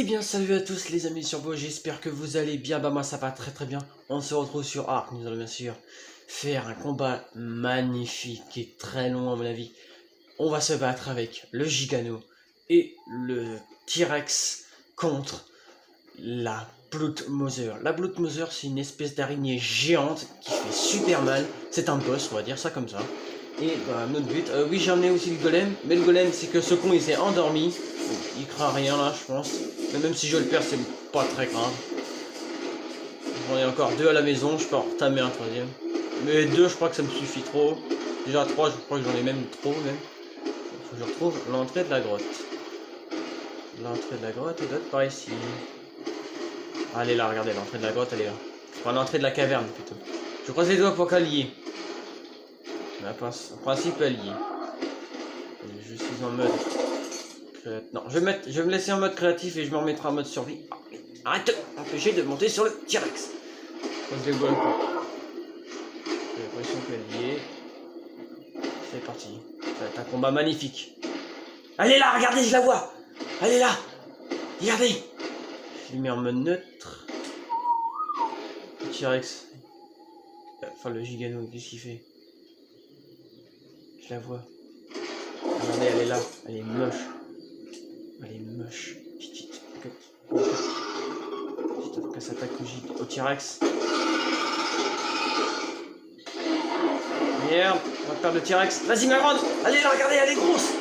bien, salut à tous les amis sur vous, j'espère que vous allez bien. Bah moi ça va très bien. On se retrouve sur Ark, nous allons bien sûr faire un combat magnifique et très long à mon avis. On va se battre avec le Gigano et le T-Rex contre la Blood Mother. La Blood Mother, c'est une espèce d'araignée géante qui fait super mal. C'est un boss, on va dire ça comme ça. Et bah, notre but, oui j'ai emmené aussi le golem, mais le golem c'est que ce con il s'est endormi. Il craint rien là je pense. Mais même si je le perds c'est pas très grave. J'en ai encore deux à la maison, je peux en retamer un troisième. Mais deux je crois que ça me suffit trop. Déjà trois je crois que j'en ai même trop même. Faut que je retrouve l'entrée de la grotte. L'entrée de la grotte elle doit être par ici. Ah, elle est là, regardez, l'entrée de la grotte elle est là. Enfin l'entrée de la caverne plutôt. Je croise les doigts pour qu'elle y est. Mais en principe elle y est. Je suis en mode... Non, je vais me laisser en mode créatif et je me remettrai en mode survie. Arrête de m'empêcher de monter sur le T-Rex. J'ai l'impression qu'elle y est. C'est parti. Ça va être un combat magnifique. Elle est là, regardez, je la vois. Elle est là. Regardez. Je lui mets en mode neutre. Le T-Rex. Enfin, le Gigano, qu'est-ce qu'il fait? Je la vois. Regardez, elle est là. Elle est moche. Elle est moche. Petite. Avant qu'elle s'attaque au T-Rex. Merde, on va perdre le T-Rex. Vas-y ma grande. Allez là, regardez, elle est grosse.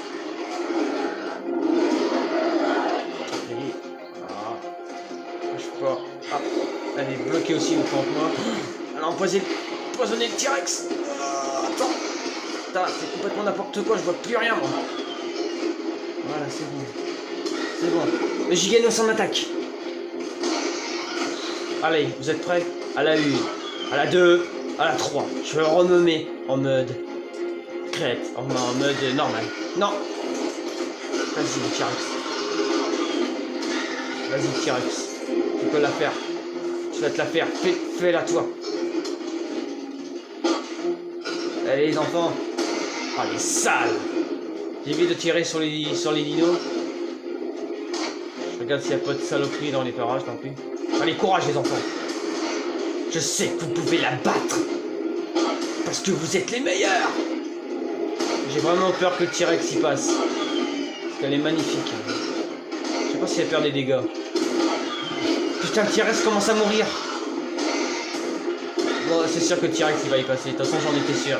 Je sais pas. Ah, elle est bloquée aussi au camp moi. Elle a empoisonné le T-Rex. Attends. Putain, c'est complètement n'importe quoi, je vois plus rien moi. Voilà, c'est bon. C'est bon. Le Gigano s'en attaque. Allez, vous êtes prêts? À la 1, à la 2, à la 3. Je vais renommer en mode crête, en mode normal. Non. Vas-y, le T-Rex. Vas-y, T-Rex. Tu peux la faire. Tu vas te la faire. Fais-la toi. Allez, les enfants. Oh, les sales. J'évite de tirer sur les dinos. Je regarde s'il n'y a pas de saloperie dans les parages non plus. Allez, courage les enfants. Je sais que vous pouvez la battre. Parce que vous êtes les meilleurs. J'ai vraiment peur que le T-Rex y passe. Parce qu'elle est magnifique. Je sais pas si elle perd des dégâts. Putain, le T-Rex commence à mourir. Bon, c'est sûr que le T-Rex il va y passer. De toute façon, j'en étais sûr.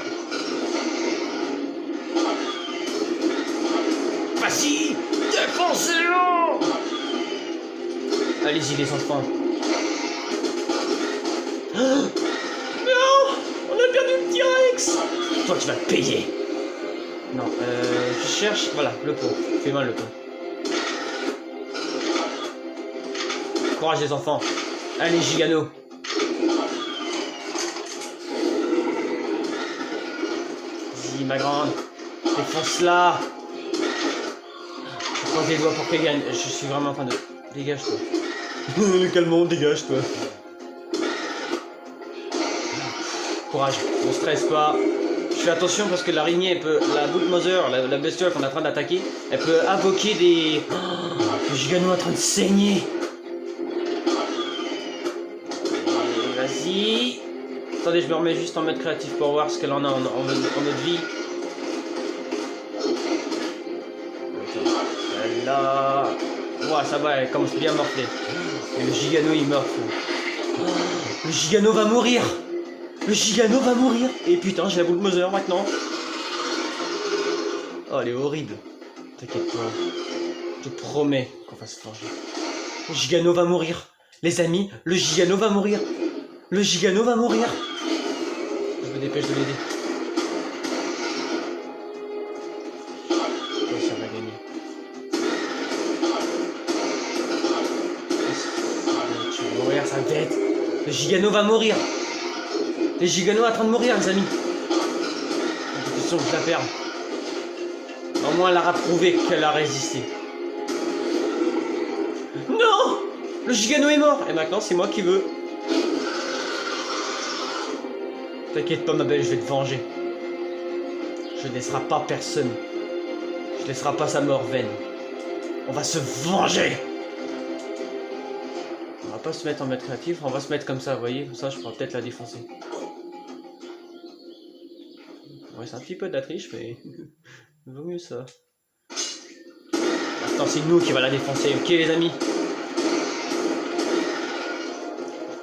Vas-y, défoncez-le. Allez-y les enfants. Non, on a perdu le T-Rex. Toi tu vas te payer. Non, je cherche, voilà, le pot. Fais mal le pot. Courage les enfants. Allez Gigano. Vas-y ma grande. Défonce-la. Je croise les doigts pour qu'elle gagne. Je suis vraiment en train de... Dégage-toi. Le calmant, dégage-toi. Courage, ne stresse pas. Je fais attention parce que l'araignée peut, la Blood Mother, la bestiole qu'on est en train d'attaquer, elle peut invoquer des... Oh, le Gigano est en train de saigner. Vas-y. Attendez, je me remets juste en mode créatif pour voir ce qu'elle en a en mode vie. Là... Ouais, ça va, elle commence bien à morfler. Et le Gigano il meurt. Le Gigano va mourir. Le Gigano va mourir. Et putain, j'ai la Blood Mother maintenant. Oh, elle est horrible. T'inquiète pas. Je te promets qu'on va se forger. Le Gigano va mourir. Les amis, le Gigano va mourir. Le Gigano va mourir. Je me dépêche de l'aider. Ça va gagner. Tu vas mourir, sale bête. Le Gigano va mourir. Les Gigano en train de mourir, les amis. J'ai l'impression que je la perds. Au moins, elle aura prouvé qu'elle a résisté. Non! Le Gigano est mort. Et maintenant, c'est moi qui veux. T'inquiète pas, ma belle, je vais te venger. Je ne laisserai pas personne. Je ne laisserai pas sa mort vaine. On va se venger. pas se mettre en mode créatif, on va se mettre comme ça, vous voyez, comme ça je pourrais peut-être la défoncer. Ouais, c'est un petit peu de la triche, mais vaut mieux ça. Maintenant, c'est nous qui va la défoncer, ok les amis?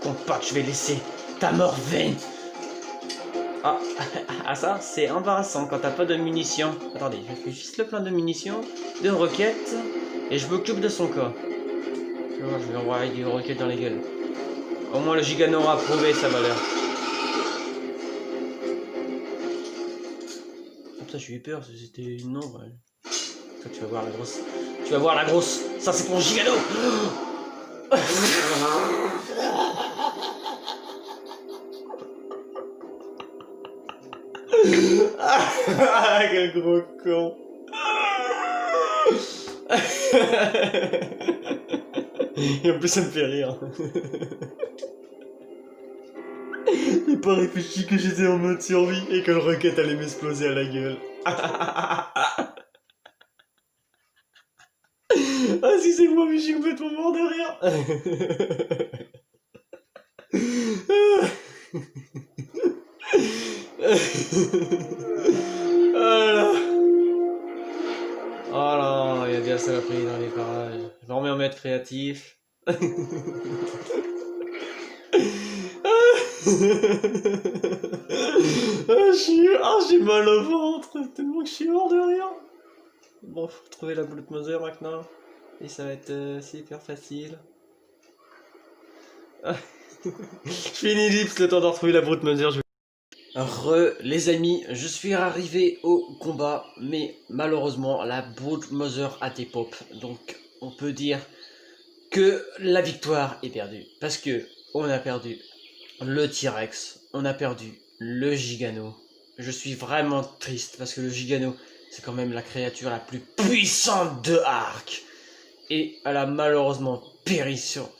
Compte pas que je vais laisser ta mort vaine. Ah, ah ça, c'est embarrassant quand t'as pas de munitions. Attendez, je fais juste le plein de munitions, de roquettes, et je m'occupe de son corps. Je vais envoyer des roquettes dans les gueules. Au moins le Gigano aura prouvé sa valeur. Comme ça, j'ai eu peur, c'était une ombre. Ça, tu vas voir la grosse. Tu vas voir la grosse. Ça, c'est pour Gigano. Quel gros con. Et en plus, ça me fait rire. J'ai pas réfléchi que j'étais en mode survie et que le roquette allait m'exploser à la gueule. Ah si c'est moi, mais je suis complètement mort de rire. Oh là, il y a bien ça pris dans les parages. Je vais en mettre créatif. J'ai mal au ventre, tellement que je suis mort de rire. Bon, faut trouver la Blood Mother maintenant. Et ça va être super facile. Je fais une ellipse le temps de retrouver la Blood Mother. Les amis, je suis arrivé au combat, mais malheureusement la Blood Mother a des pop. Donc on peut dire que la victoire est perdue. Parce que on a perdu le T-Rex, on a perdu le Gigano. Je suis vraiment triste parce que le Gigano, c'est quand même la créature la plus puissante de Ark. Et elle a malheureusement péri sur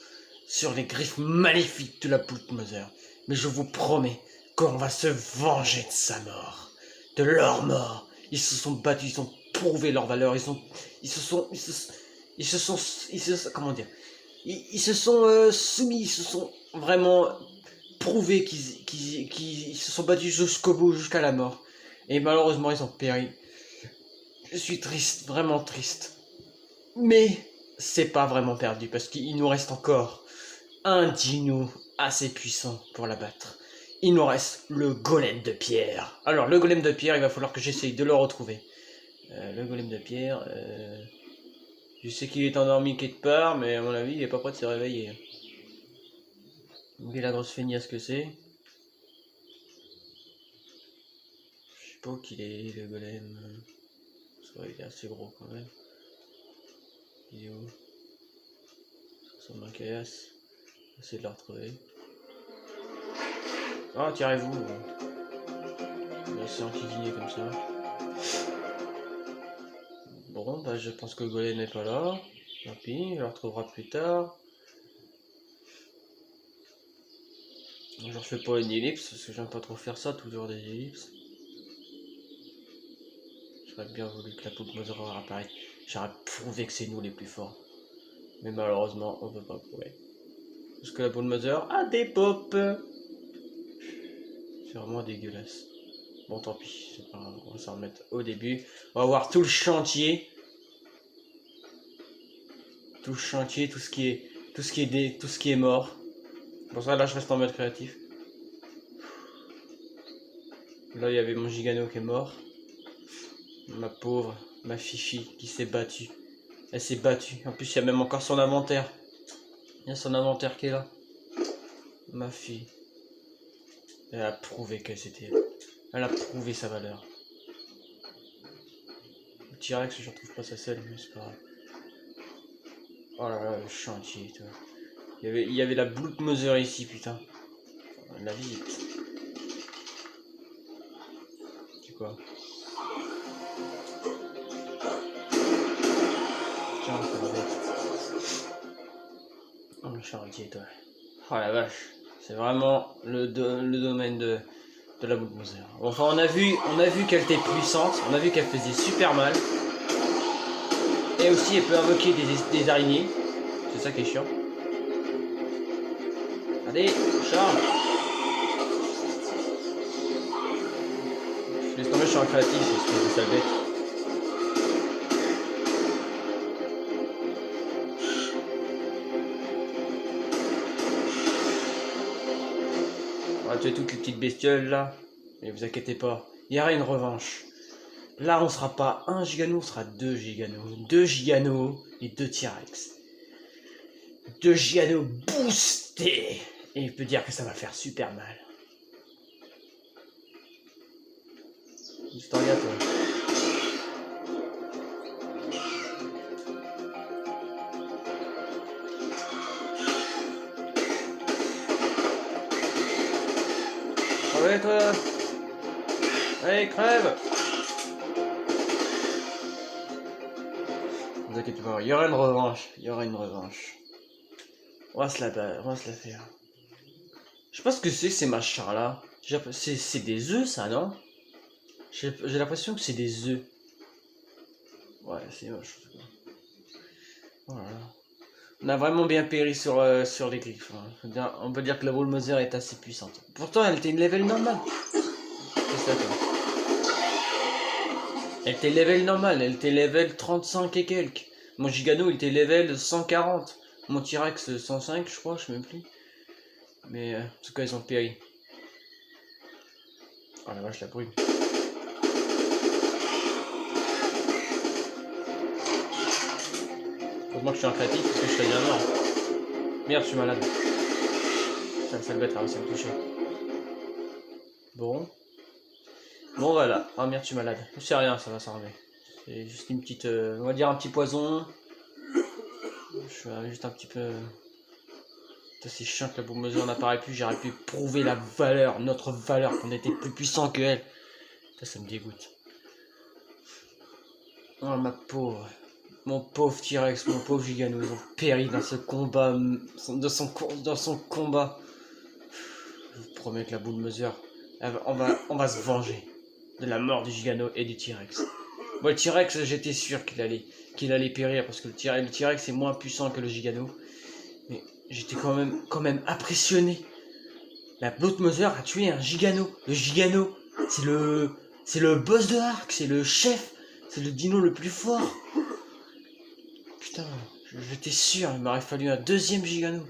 les griffes maléfiques de la Blood Mother. Mais je vous promets qu'on va se venger de sa mort, de leur mort. Ils se sont battus, ils ont prouvé leur valeur, ils se sont soumis, ils se sont vraiment prouvé qu'ils se sont battus jusqu'au bout, jusqu'à la mort. Et malheureusement, ils ont péri. Je suis triste, vraiment triste. Mais c'est pas vraiment perdu, parce qu'il nous reste encore un dino assez puissant pour l'abattre. Il nous reste le golem de pierre. Alors, le golem de pierre, il va falloir que j'essaye de le retrouver. Le golem de pierre, je sais qu'il est endormi quelque part, mais à mon avis, il est pas prêt de se réveiller. Ok, la grosse feignasse que c'est. Je sais pas où qu'il est, le golem. Ça va, il est assez gros quand même. Il est où? Ça ressemble à un caillasse. Essayer de la retrouver. Ah, tirez-vous. Il est assez enquiquiné comme ça. Bon, bah je pense que le golem n'est pas là. Tant pis, on le retrouvera plus tard. Je refais pas une ellipse parce que j'aime pas trop faire ça, toujours des ellipses. J'aurais bien voulu que la Blood Mother apparaisse. J'aurais prouvé que c'est nous les plus forts. Mais malheureusement, on peut pas prouver. Parce que la Blood Mother a des pop. C'est vraiment dégueulasse. Bon, tant pis, c'est pas grave, on va s'en remettre au début. On va voir tout le chantier. Tout le chantier, tout ce qui est mort. Pour ça, là, je reste en mode créatif. Là, il y avait mon Gigano qui est mort. Ma pauvre, ma Fifi qui s'est battue. Elle s'est battue. En plus, il y a même encore son inventaire. Il y a son inventaire qui est là. Ma fille. Elle a prouvé qu'elle s'était. Elle a prouvé sa valeur. Le T-Rex, je retrouve pas sa selle, mais c'est pas grave. Oh là là, le chantier, toi. Il y avait la Blood Mother ici, putain. La visite. C'est quoi? Tiens, ça va bête. Oh, le chantier, toi. Oh la vache. C'est vraiment le domaine de la Blood Mother. Enfin, on a vu qu'elle était puissante. On a vu qu'elle faisait super mal. Et aussi, elle peut invoquer des araignées. C'est ça qui est chiant. Allez, charge. Laisse tomber, je suis un créatif, espèce de sale bête. On va tuer toutes les petites bestioles là. Mais vous inquiétez pas, il y aura une revanche. Là, on sera pas 1 gigano, on sera 2 gigano. 2 gigano et 2 T-Rex. 2 gigano boostés. Et je peux dire que ça va faire super mal. Juste regarde toi. Ouais toi. Allez, crève. Ne vous inquiétez pas, il y aura une revanche. Il y aura une revanche. On va se la faire. Je sais pas ce que c'est ces machins là. C'est des œufs ça, non? J'ai l'impression que c'est des œufs. Ouais, c'est moche. Voilà. On a vraiment bien péri sur les griffes. Hein. On peut dire que la Bulldozer est assez puissante. Pourtant, elle était une level normale. C'est ça, toi. Elle était level normale, elle était level 35 et quelques. Mon Gigano, il était level 140. Mon T-Rex 105, je crois, je sais même plus. Mais en tout cas, ils ont péri. Oh la vache, la brûle. Heureusement que je suis un créatif parce que je serais bien mort. Merde, je suis malade. Putain, sale bête a réussi à me toucher. Bon. Bon, voilà. Ah merde, je suis malade. Je sais rien, ça va s'enlever. C'est juste une petite. On va dire un petit poison. Je suis juste un petit peu. C'est chiant que la Bulldozer n'apparaît plus. J'aurais pu prouver la valeur, notre valeur, qu'on était plus puissant que elle. Ça me dégoûte. Oh ma pauvre. Mon pauvre T-Rex, mon pauvre Gigano, ils ont péri dans ce combat, dans son combat. Je vous promets que la Bulldozer, on va se venger de la mort du Gigano et du T-Rex. Moi, le T-Rex, j'étais sûr qu'il allait périr parce que le T-Rex est moins puissant que le Gigano. Mais j'étais quand même impressionné. La Bulldozer a tué un Gigano. Le Gigano, c'est le boss de Ark, c'est le chef, c'est le dino le plus fort. Putain, j'étais sûr, il m'aurait fallu un deuxième Gigano.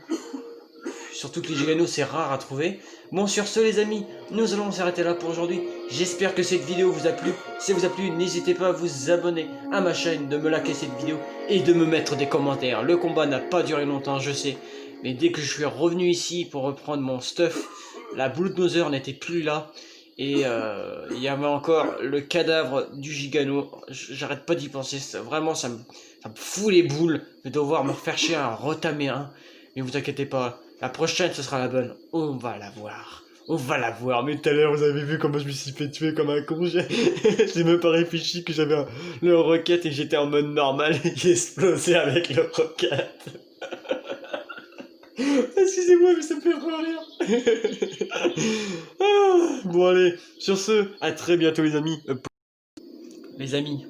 Surtout que les Giganos c'est rare à trouver. Bon, sur ce les amis, nous allons s'arrêter là pour aujourd'hui. J'espère que cette vidéo vous a plu. Si elle vous a plu, n'hésitez pas à vous abonner à ma chaîne, de me liker cette vidéo et de me mettre des commentaires. Le combat n'a pas duré longtemps, je sais. Mais dès que je suis revenu ici pour reprendre mon stuff, la Bulldozer n'était plus là. Et il y avait encore le cadavre du Gigano. J'arrête pas d'y penser. Vraiment, ça me fout les boules de devoir me refaire chier à en retamer un. Mais vous inquiétez pas, la prochaine ce sera la bonne. On va la voir. On va la voir. Mais tout à l'heure, vous avez vu comment je me suis fait tuer comme un con. J'ai même pas réfléchi que j'avais le rocket et que j'étais en mode normal et j'ai explosé avec le rocket. Excusez-moi, mais ça me fait vraiment rire. Ah, bon allez, sur ce, à très bientôt les amis. Les amis,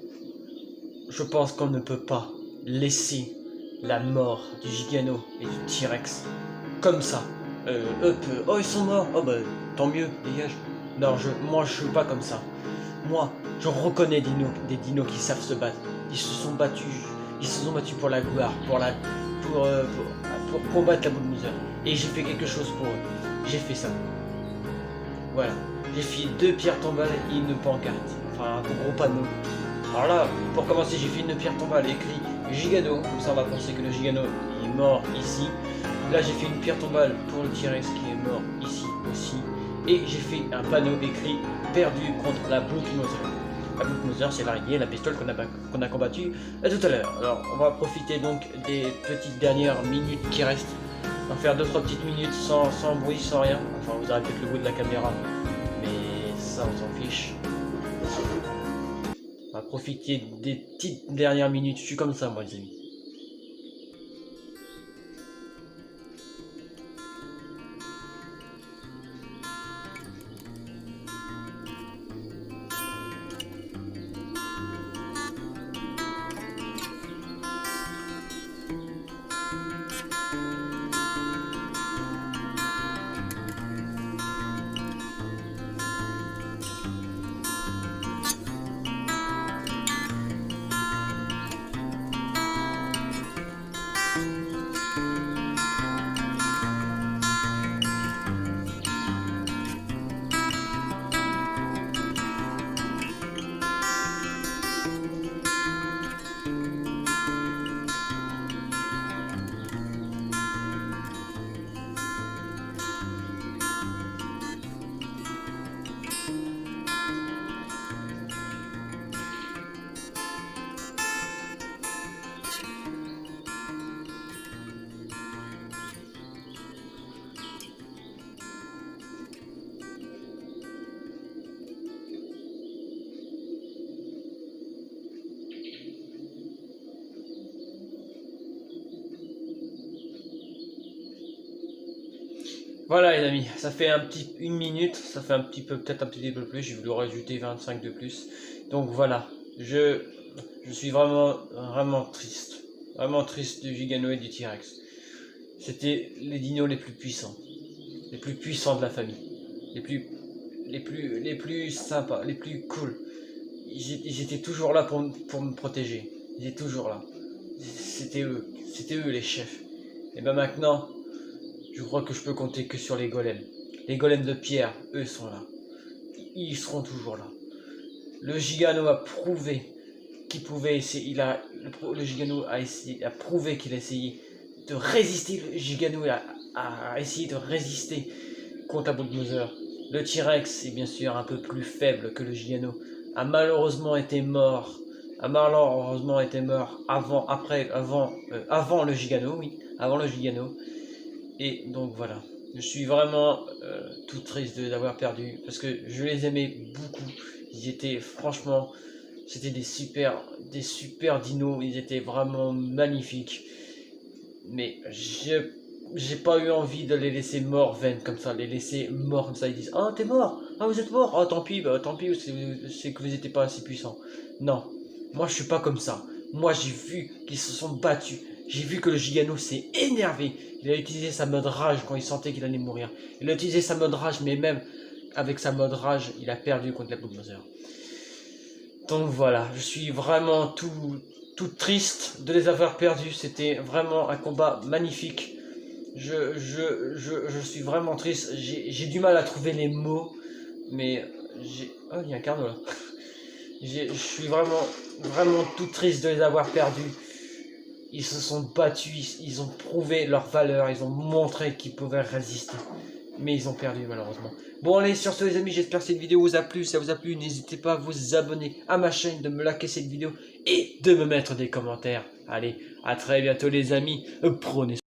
je pense qu'on ne peut pas laisser la mort du Gigano et du T-Rex comme ça. Oh ils sont morts, oh bah tant mieux, dégage. Non, moi je suis pas comme ça. Moi, je reconnais des dinos qui savent se battre. Ils se sont battus pour la gloire, pour combattre la Bulldozer. Et j'ai fait quelque chose pour eux. J'ai fait ça. Voilà. J'ai fait 2 pierres tombales et une pancarte. Enfin, un gros panneau. Alors là, pour commencer, j'ai fait une pierre tombale écrit Gigano. Comme ça, on va penser que le Gigano est mort ici. Là, j'ai fait une pierre tombale pour le T-Rex qui est mort ici aussi. Et j'ai fait un panneau écrit perdu contre la Bulldozer. La Bulldozer, c'est l'araignée, la pistolet qu'on a combattu tout à l'heure. Alors, on va profiter donc des petites dernières minutes qui restent. On va faire 2-3 petites minutes sans bruit, sans rien. Enfin, vous aurez peut-être le bruit de la caméra, mais ça, on s'en fiche. On va profiter des petites dernières minutes. Je suis comme ça, moi, les amis. Voilà les amis, ça fait une minute, ça fait peut-être un petit peu plus, j'ai voulu rajouter 25 de plus. Donc voilà, je suis vraiment triste du Gigano et du T-Rex. C'était les dinos les plus puissants de la famille, les plus sympas, les plus cool. Ils étaient toujours là pour me protéger, ils étaient toujours là. C'était eux les chefs. Et ben maintenant, je crois que je peux compter que sur les golems. Les golems de pierre, eux sont là. Ils seront toujours là. Le Gigano a prouvé qu'il pouvait essayer. Le Gigano a prouvé qu'il a essayé de résister. Le Gigano a essayé de résister contre la Bulldozer. Le T-Rex est bien sûr un peu plus faible que le Gigano. A malheureusement été mort. Avant le Gigano, oui, avant le Gigano. Et donc voilà, je suis vraiment tout triste de les avoir perdus parce que je les aimais beaucoup. Ils étaient franchement, c'était des super dinos. Ils étaient vraiment magnifiques. Mais j'ai pas eu envie de les laisser morts vaines comme ça, les laisser morts comme ça. Ils disent ah t'es mort, ah vous êtes mort, ah tant pis, c'est que vous n'étiez pas assez puissants. Non, moi je suis pas comme ça. Moi j'ai vu qu'ils se sont battus. J'ai vu que le Gigano s'est énervé. Il a utilisé sa mode rage quand il sentait qu'il allait mourir. Il a utilisé sa mode rage, mais même avec sa mode rage, il a perdu contre la Bulldozer. Donc voilà, je suis vraiment tout triste de les avoir perdus. C'était vraiment un combat magnifique. Je suis vraiment triste. J'ai du mal à trouver les mots, mais oh, il y a un carnot là. Je suis vraiment tout triste de les avoir perdus. Ils se sont battus, ils ont prouvé leur valeur, ils ont montré qu'ils pouvaient résister. Mais ils ont perdu malheureusement. Bon allez, sur ce les amis, j'espère que cette vidéo vous a plu. Si ça vous a plu, n'hésitez pas à vous abonner à ma chaîne, de me liker cette vidéo et de me mettre des commentaires. Allez, à très bientôt les amis. Prenez soin.